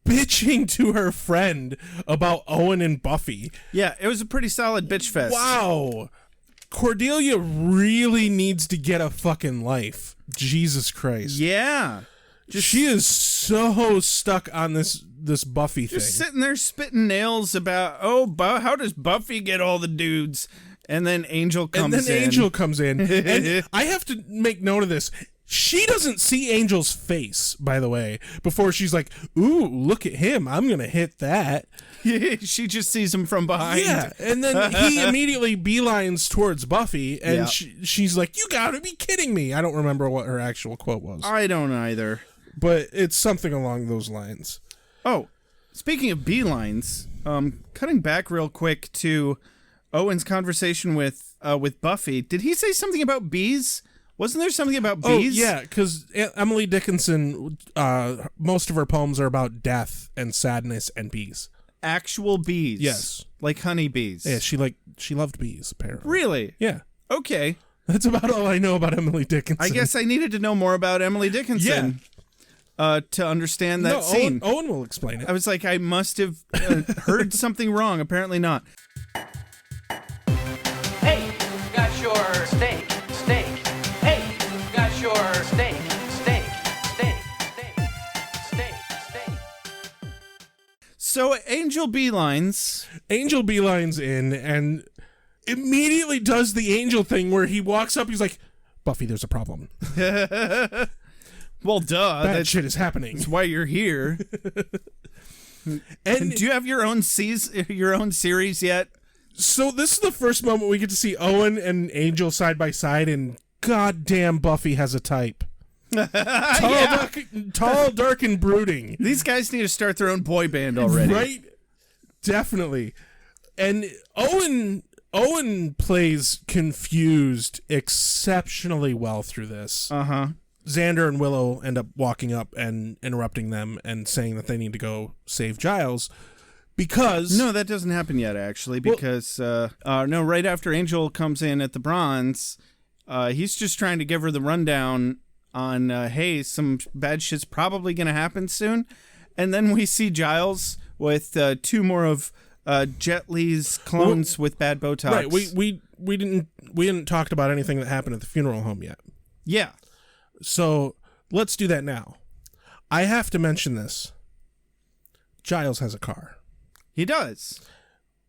bitching to her friend about Owen and Buffy. Yeah, it was a pretty solid bitch fest. Wow. Cordelia really needs to get a fucking life. Jesus Christ. Yeah. She is so stuck on this Buffy thing. Just sitting there spitting nails about, how does Buffy get all the dudes? And then Angel comes in. And I have to make note of this. She doesn't see Angel's face, by the way, before she's like, ooh, look at him. I'm going to hit that. She just sees him from behind. Yeah, and then he immediately beelines towards Buffy, and she's like, you got to be kidding me. I don't remember what her actual quote was. I don't either. But it's something along those lines. Oh, speaking of beelines, cutting back real quick to Owen's conversation with Buffy. Did he say something about bees? Wasn't there something about bees? Oh, yeah, because Emily Dickinson, most of her poems are about death and sadness and bees. Actual bees? Yes. Like honeybees? Yeah, she loved bees, apparently. Really? Yeah. Okay. That's about all I know about Emily Dickinson. I guess I needed to know more about Emily Dickinson to understand that scene. Owen will explain it. I was like, I must have heard something wrong. Apparently not. Hey, got your steak. Hey, got your steak. So Angel beelines in and immediately does the Angel thing where he walks up, he's like, Buffy, there's a problem. Well, duh. That shit is happening. That's why you're here. And do you have your own series yet? So this is the first moment we get to see Owen and Angel side by side, and goddamn, Buffy has a type. Tall, dark, and brooding. These guys need to start their own boy band already. Right? Definitely. And Owen plays confused exceptionally well through this. Uh-huh. Xander and Willow end up walking up and interrupting them and saying that they need to go save Giles because... No, that doesn't happen yet, actually, because... right after Angel comes in at the Bronze, he's just trying to give her the rundown on, hey, some bad shit's probably going to happen soon. And then we see Giles with two more of Jet Li's clones with bad Botox. Right, we hadn't talked about anything that happened at the funeral home yet. Yeah. So let's do that now. I have to mention this. Giles has a car. He does.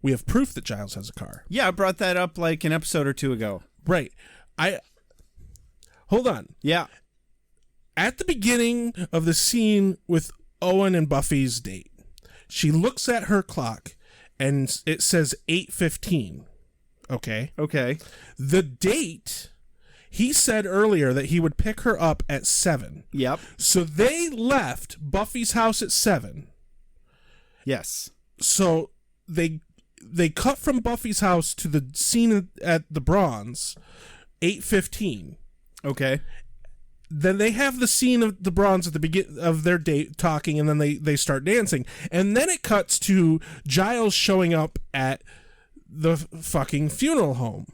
We have proof that Giles has a car. Yeah, I brought that up like an episode or two ago. Right. Hold on. Yeah. At the beginning of the scene with Owen and Buffy's date, she looks at her clock and it says 8:15. Okay. Okay. The date, he said earlier that he would pick her up at 7. Yep. So they left Buffy's house at 7. Yes. So they cut from Buffy's house to the scene at the Bronze, 8:15. Okay. Then they have the scene of the Bronze at the beginning of their date talking, and then they start dancing. And then it cuts to Giles showing up at the fucking funeral home.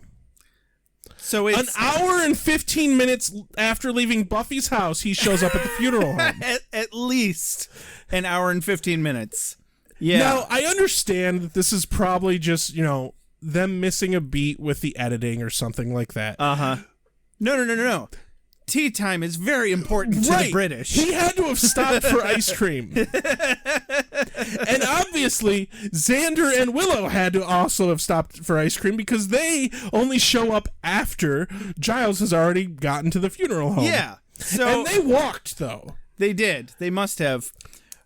So it's... An hour and 15 minutes after leaving Buffy's house, he shows up at the funeral home. At least an hour and 15 minutes. Yeah. Now, I understand that this is probably just, them missing a beat with the editing or something like that. Uh-huh. No. Tea time is very important to the British. He had to have stopped for ice cream. And obviously, Xander and Willow had to also have stopped for ice cream because they only show up after Giles has already gotten to the funeral home. Yeah. And they walked, though. They did. They must have.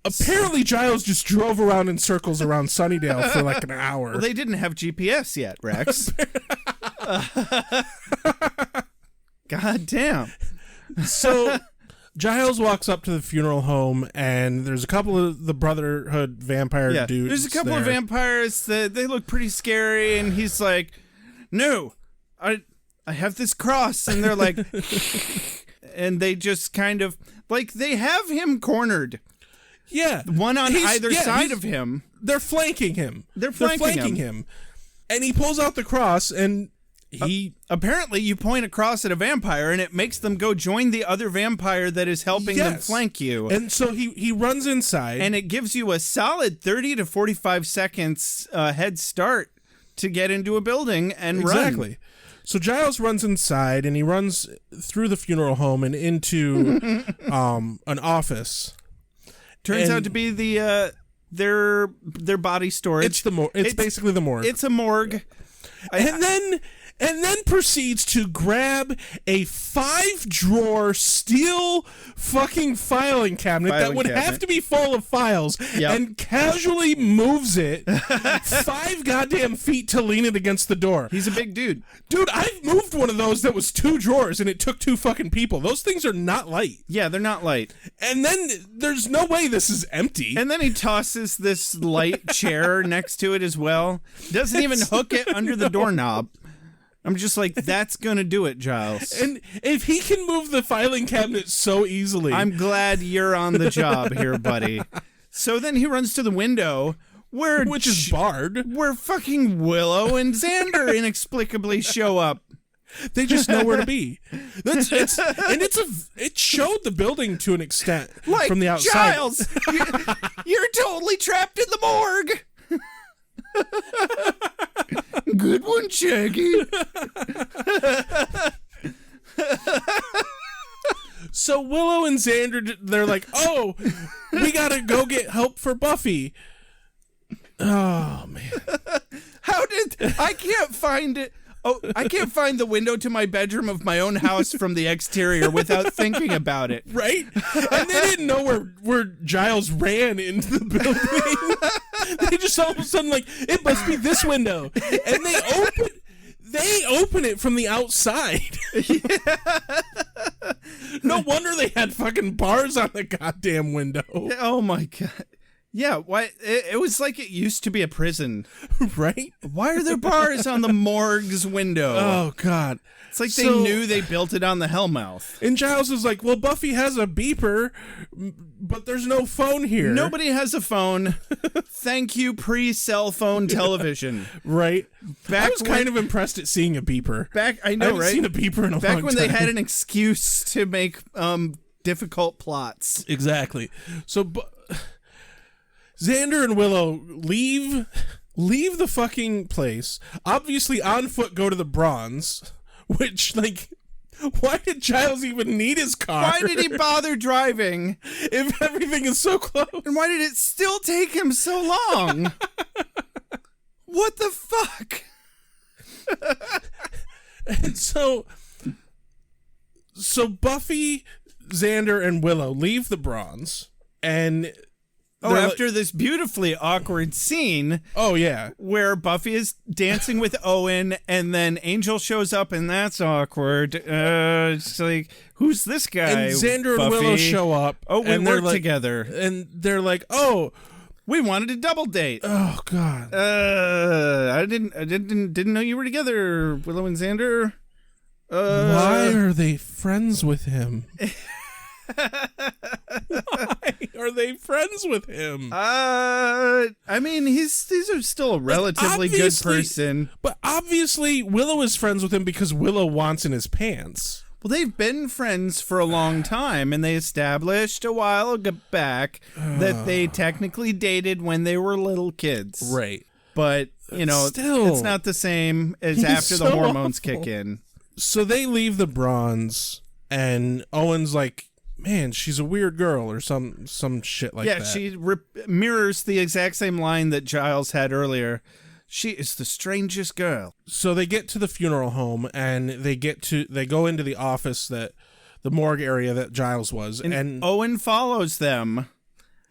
Apparently, Giles just drove around in circles around Sunnydale for like an hour. Well, they didn't have GPS yet, Rex. God damn. So Giles walks up to the funeral home, and there's a couple of the Brotherhood vampire dudes. There's a couple of vampires that they look pretty scary, and he's like, "No, I have this cross," and they're like, and they just kind of like they have him cornered. Yeah, one on either side of him. They're flanking him. They're flanking him, and he pulls out the cross and. Apparently you point a cross at a vampire and it makes them go join the other vampire that is helping them flank you. And so he runs inside. And it gives you a solid 30 to 45 seconds head start to get into a building and run. Exactly. So Giles runs inside, and he runs through the funeral home and into an office. Turns out to be the their body storage. It's basically the morgue. It's a morgue. And then proceeds to grab a 5-drawer steel fucking filing cabinet that would have to be full of files and casually moves it 5 goddamn feet to lean it against the door. He's a big dude. Dude, I've moved one of those that was 2 drawers and it took 2 fucking people. Those things are not light. Yeah, they're not light. And then there's no way this is empty. And then he tosses this light chair next to it as well. Doesn't even hook it under the doorknob. I'm just like, that's gonna do it, Giles. And if he can move the filing cabinet so easily, I'm glad you're on the job here, buddy. So then he runs to the window, which is barred, where fucking Willow and Xander inexplicably show up. They just know where to be. It showed the building to an extent, like, from the outside. Giles, you're totally trapped in the morgue. Good one, Shaggy. So Willow and Xander, they're like, oh, we gotta go get help for Buffy. Oh, man. I can't find it. Oh, I can't find the window to my bedroom of my own house from the exterior without thinking about it. Right? And they didn't know where Giles ran into the building. They just all of a sudden like, it must be this window. And they open it from the outside. No wonder they had fucking bars on the goddamn window. Oh my God. Yeah, why? It was like it used to be a prison. Right? Why are there bars on the morgue's window? Oh, God. It's like they knew they built it on the Hellmouth. And Giles was like, well, Buffy has a beeper, but there's no phone here. Nobody has a phone. Thank you, pre-cell phone television. Right. I was kind of impressed at seeing a beeper. I know, right? I haven't seen a beeper in a long time. Back when they had an excuse to make difficult plots. Exactly. So Xander and Willow leave the fucking place. Obviously, on foot go to the Bronze, which, like, why did Giles even need his car? Why did he bother driving if everything is so close? And why did it still take him so long? What the fuck? And so Buffy, Xander, and Willow leave the Bronze, and after this beautifully awkward scene. Oh, yeah. Where Buffy is dancing with Owen, and then Angel shows up, and that's awkward. It's like, who's this guy? And Xander and Willow show up. Oh, we work together. And they're like, oh, we wanted a double date. Oh, God. I didn't know you were together, Willow and Xander. Why are they friends with him? Why are they friends with him? I mean, he's still a relatively good person. But obviously, Willow is friends with him because Willow wants in his pants. Well, they've been friends for a long time, and they established a while back that they technically dated when they were little kids. Right. But, still, it's not the same as after the hormones kick in. So they leave the Bronze, and Owen's like, man, she's a weird girl, or some shit like that. Yeah, she mirrors the exact same line that Giles had earlier. She is the strangest girl. So they get to the funeral home, and they go into the office, the morgue area that Giles was, and Owen follows them.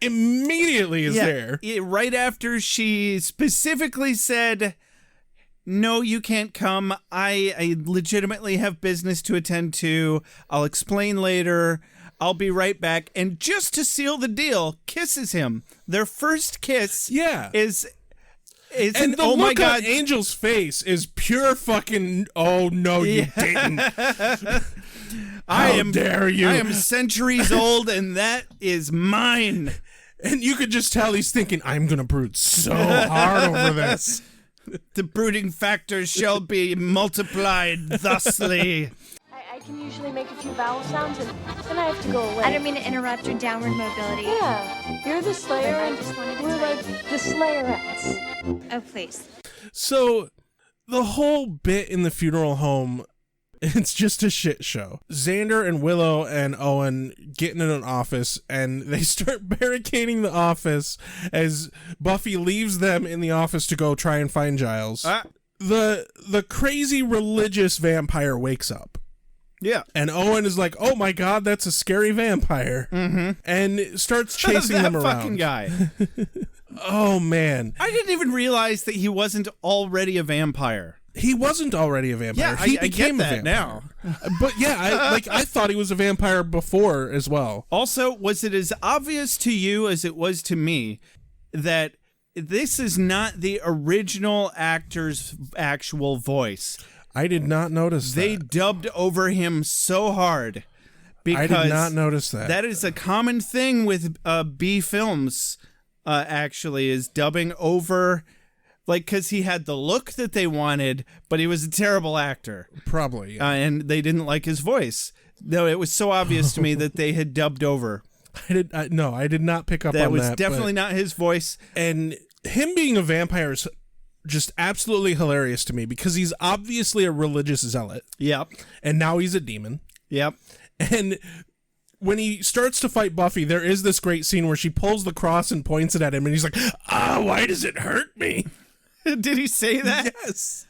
Immediately is there. Right after she specifically said, no, you can't come. I legitimately have business to attend to. I'll explain later. I'll be right back. And just to seal the deal, kisses him. Their first kiss is and the look my God. on Angel's face is pure fucking, oh, no, you didn't. How dare you? I am centuries old, and that is mine. And you could just tell he's thinking, I'm going to brood so hard over this. The brooding factor shall be multiplied thusly. I can usually make a few vowel sounds, and then I have to go away. I don't mean to interrupt your downward mobility. Yeah, you're the Slayer, and we're like the Slayerettes. Oh, please. So the whole bit in the funeral home, it's just a shit show. Xander and Willow and Owen get in an office and they start barricading the office as Buffy leaves them in the office to go try and find Giles. The crazy religious vampire wakes up. Yeah. And Owen is like, oh my god, that's a scary vampire. Mm-hmm. And starts chasing them around. That fucking guy. Oh, man. I didn't even realize that he wasn't already a vampire. He wasn't already a vampire. Yeah, he I became get a that vampire. now. But yeah, I thought he was a vampire before as well. Also, was it as obvious to you as it was to me that this is not the original actor's actual voice? I did not notice that. They dubbed over him so hard. Because I did not notice that. That is a common thing with B films, actually, is dubbing over, like, because he had the look that they wanted, but he was a terrible actor. Probably. Yeah. And they didn't like his voice. Though it was so obvious to me that they had dubbed over. I did not pick up on that. That was definitely not his voice. And him being a vampire is just absolutely hilarious to me because he's obviously a religious zealot. Yep. And now he's a demon. Yep. And when he starts to fight Buffy, there is this great scene where she pulls the cross and points it at him, and he's like, why does it hurt me? Did he say that? Yes.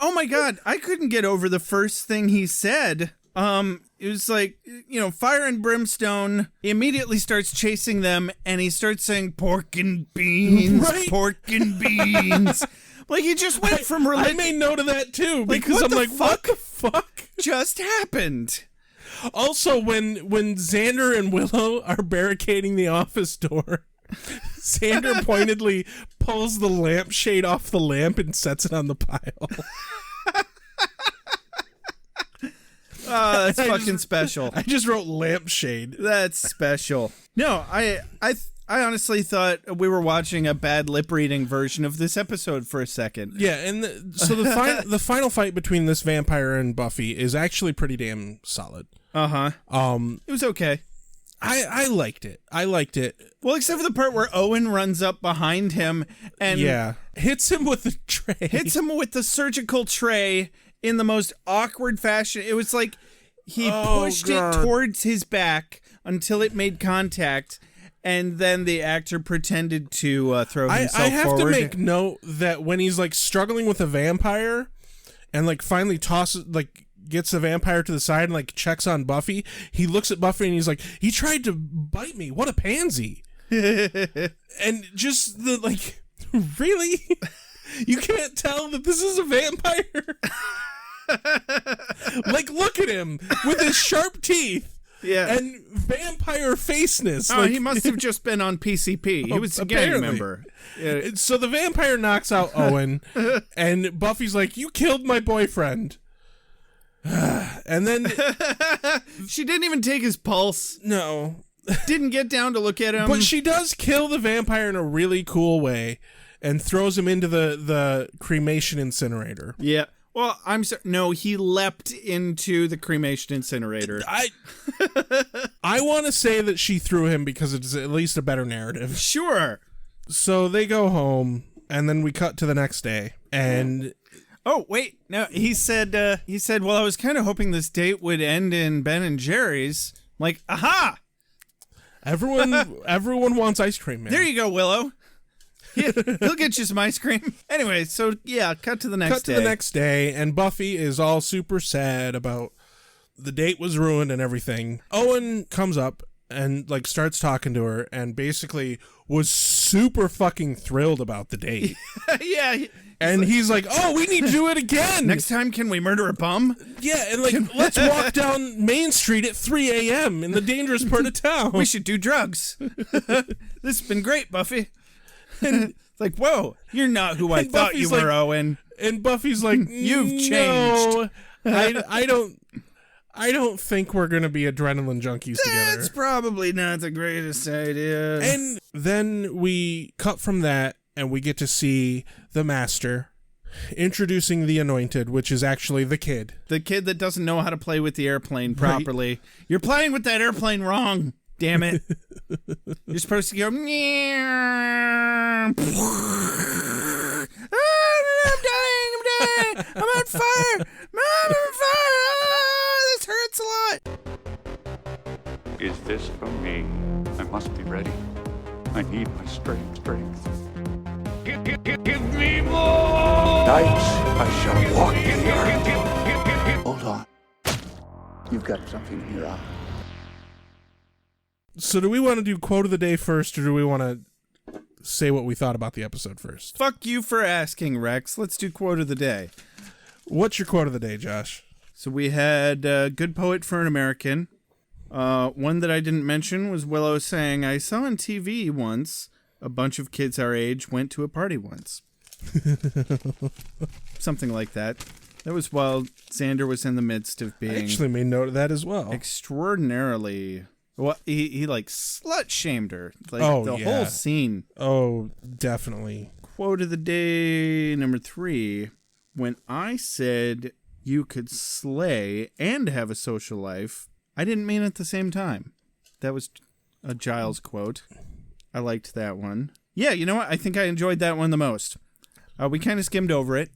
Oh my God, I couldn't get over the first thing he said. It was like, fire and brimstone. He immediately starts chasing them, and he starts saying, pork and beans, right? Pork and beans. Like, he just went from religion. I made note of that, too, Like, because I'm like, what the fuck just happened? Also, when Xander and Willow are barricading the office door, Xander pointedly pulls the lampshade off the lamp and sets it on the pile. Oh, that's fucking special. I just wrote lampshade. That's special. No, I honestly thought we were watching a bad lip reading version of this episode for a second. Yeah, and so the final fight between this vampire and Buffy is actually pretty damn solid. Uh-huh. It was okay. I liked it. Well, except for the part where Owen runs up behind him and hits him with the tray. Hits him with the surgical tray in the most awkward fashion. It was like he pushed it towards his back until it made contact, and then the actor pretended to throw himself forward. I have to make note that when he's like struggling with a vampire and like finally gets the vampire to the side and like checks on Buffy, he looks at Buffy and he's like, he tried to bite me. What a pansy. And just the like, really? You can't tell that this is a vampire? Like, look at him with his sharp teeth. Yeah. And vampire faceness. Oh, he must have just been on PCP. He was a gang member. Yeah. So the vampire knocks out Owen, and Buffy's like, you killed my boyfriend. And then she didn't even take his pulse. No. Didn't get down to look at him. But she does kill the vampire in a really cool way and throws him into the cremation incinerator. Yeah. Well, no, he leapt into the cremation incinerator. I want to say that she threw him because it's at least a better narrative. Sure. So they go home, and then we cut to the next day, and... Oh, wait. No, he said, well, I was kind of hoping this date would end in Ben and Jerry's. Like, aha! Everyone wants ice cream, man. There you go, Willow. He'll get you some ice cream. Anyway, so yeah, cut to the next day, and Buffy is all super sad about the date was ruined and everything. Owen comes up and like starts talking to her and basically was super fucking thrilled about the date. Yeah. And he's like, oh, we need to do it again. Next time, can we murder a bum? Yeah, and like, let's walk down Main Street at 3 a.m. in the dangerous part of town. We should do drugs. This has been great, Buffy. And it's like, whoa, you're not who I thought you were, Owen. And Buffy's like, you've changed. No, I don't think we're gonna be adrenaline junkies together. That's probably not the greatest idea. And then we cut from that, and we get to see the Master introducing the Anointed, which is actually the kid. The kid that doesn't know how to play with the airplane properly. Right. You're playing with that airplane wrong. Damn it. You're supposed to go, I'm dying. Night I shall walk the earth. Hold on. You've got something in your eye. So do we want to do quote of the day first, or do we want to say what we thought about the episode first? Fuck you for asking, Rex. Let's do quote of the day. What's your quote of the day, Josh? So we had Good Poet for an American. One that I didn't mention was Willow saying, I saw on TV once a bunch of kids our age went to a party once. Something like that. That was while Xander was in the midst of being... I actually made note of that as well. Extraordinarily... Well, he like slut-shamed her. Like, the yeah. whole scene. Oh, definitely. Quote of the day number 3. When I said you could slay and have a social life, I didn't mean it at the same time. That was a Giles quote. I liked that one. Yeah, you know what? I think I enjoyed that one the most. We kind of skimmed over it.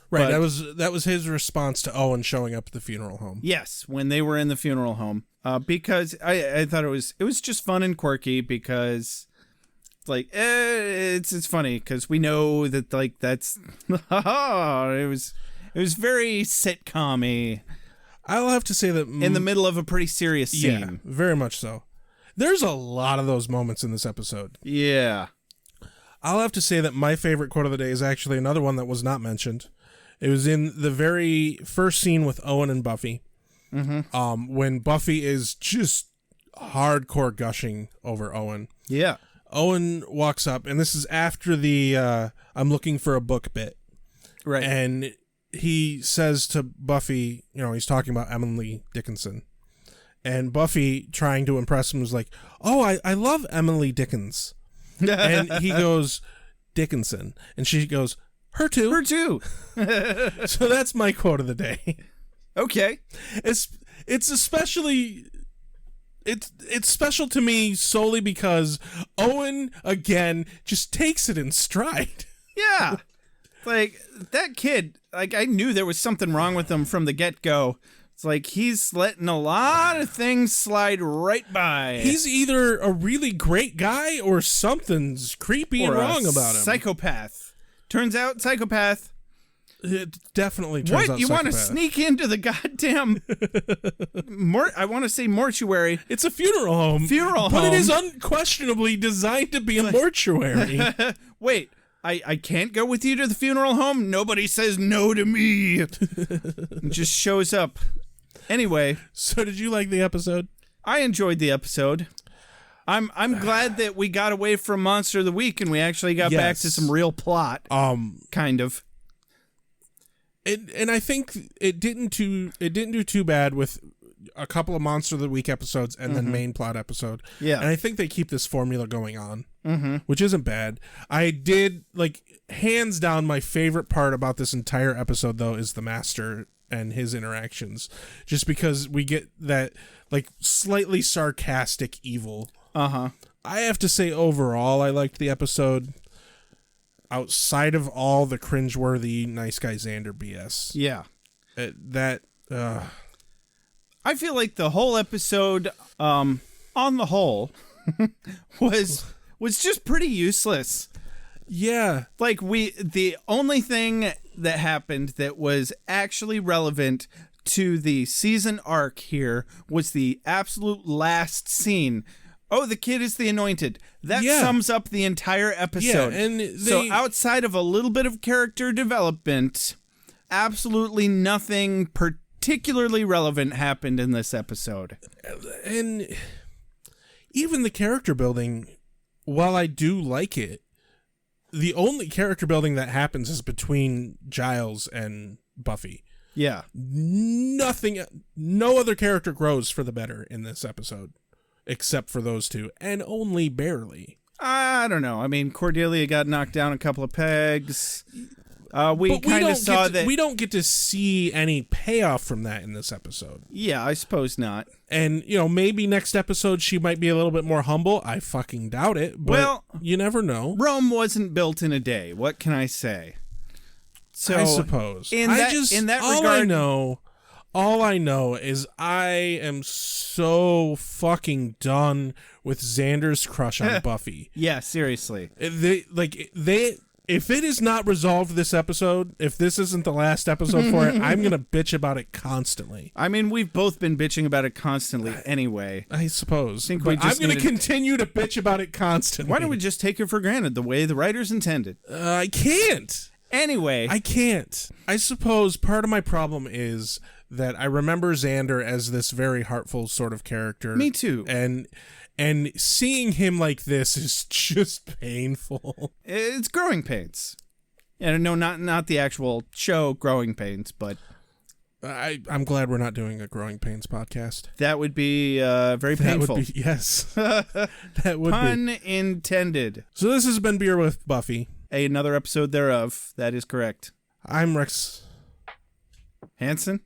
Right, that was his response to Owen showing up at the funeral home. Yes, when they were in the funeral home. Because I thought it was just fun and quirky because like it's funny because we know that like that's it was very sitcom-y. I'll have to say that in the middle of a pretty serious scene. Yeah, very much so. There's a lot of those moments in this episode. Yeah. I'll have to say that my favorite quote of the day is actually another one that was not mentioned. It was in the very first scene with Owen and Buffy. Mm-hmm. When Buffy is just hardcore gushing over Owen. Yeah. Owen walks up, and this is after the I'm looking for a book bit. Right. And he says to Buffy, he's talking about Emily Dickinson. And Buffy, trying to impress him, was like, oh, I love Emily Dickens. And he goes, Dickinson. And she goes, her too. Her too. So that's my quote of the day. Okay. It's especially... It's special to me solely because Owen, again, just takes it in stride. Yeah. Like, that kid, like, I knew there was something wrong with him from the get-go. It's like he's letting a lot of things slide right by. He's either a really great guy or something's creepy and wrong about him. Psychopath. Turns out psychopath. It definitely turns out What? You want to sneak into the goddamn I want to say mortuary. It's a funeral home. But it is unquestionably designed to be a mortuary. Wait. I can't go with you to the funeral home? Nobody says no to me. It just shows up. Anyway. So did you like the episode? I enjoyed the episode. I'm glad that we got away from Monster of the Week and we actually got back to some real plot. Kind of. And I think it didn't do too bad with a couple of Monster of the Week episodes and then main plot episode. Yeah. And I think they keep this formula going on, which isn't bad. I did, hands down, my favorite part about this entire episode, though, is the Master and his interactions. Just because we get that, slightly sarcastic evil. I have to say, overall, I liked the episode. Outside of all the cringeworthy nice guy Xander BS. Yeah. I feel like the whole episode, on the whole, was just pretty useless. Yeah. The only thing that happened that was actually relevant to the season arc here was the absolute last scene. Oh, the kid is the anointed. That sums up the entire episode. Yeah, and so outside of a little bit of character development, absolutely nothing particularly relevant happened in this episode. And even the character building, while I do like it, the only character building that happens is between Giles and Buffy. Yeah. No other character grows for the better in this episode. Except for those two, and only barely. I don't know. I mean, Cordelia got knocked down a couple of pegs. We kind of saw that. We don't get to see any payoff from that in this episode. Yeah, I suppose not. And, maybe next episode she might be a little bit more humble. I fucking doubt it, but you never know. Rome wasn't built in a day. What can I say? So I suppose. In that regard, all I know is I am so fucking done with Xander's crush on Buffy. Yeah, seriously. They If it is not resolved this episode, if this isn't the last episode for it, I'm going to bitch about it constantly. I mean, we've both been bitching about it constantly anyway. I suppose. I'm going to continue to bitch about it constantly. Why don't we just take it for granted the way the writers intended? I can't. Anyway. I can't. I suppose part of my problem is that I remember Xander as this very heartful sort of character. Me too. And seeing him like this is just painful. It's growing pains. And no, not the actual show Growing Pains, but I'm glad we're not doing a Growing Pains podcast. That would be very painful. That would be, yes. That would Pun be. intended. So this has been Beer with Buffy. Another episode thereof. That is correct. I'm Rex Hansen?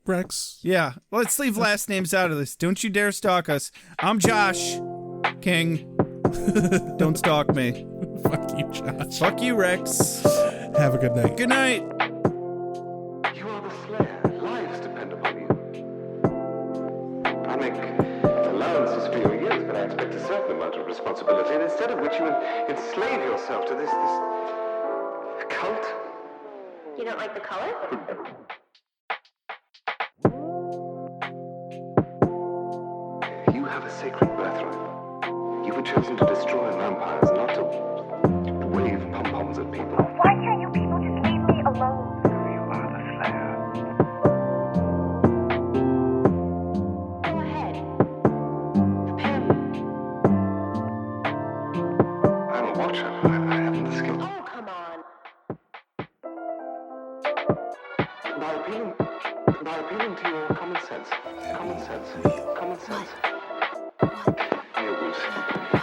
Rex. Yeah, let's leave last names out of this. Don't you dare stalk us. I'm Josh King. Don't stalk me. Fuck you, Josh. Fuck you, Rex. Have a good night. Good night. You are the Slayer. Lives depend upon you. I make allowances for your years, but I expect a certain amount of responsibility, and instead of which you enslave yourself to this cult. You don't like the color? You have a sacred birthright. You were chosen to destroy vampires, not to wave pom-poms at people. Why can't you people just leave me alone? You are the Slayer. Go ahead. Prepare me. I'm a watcher. I haven't the skill. Oh, come on. By appealing to your common sense. Werewolves,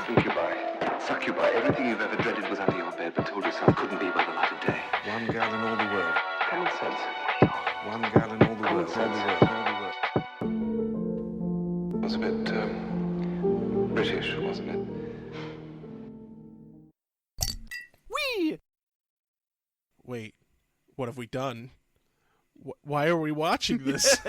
incubi, succubi, everything you've ever dreaded was under your bed, but told yourself couldn't be by the light of day. One girl in all the world. Common sense. One girl in all the world. It was a bit, British, wasn't it? Wait, what have we done? Why are we watching this?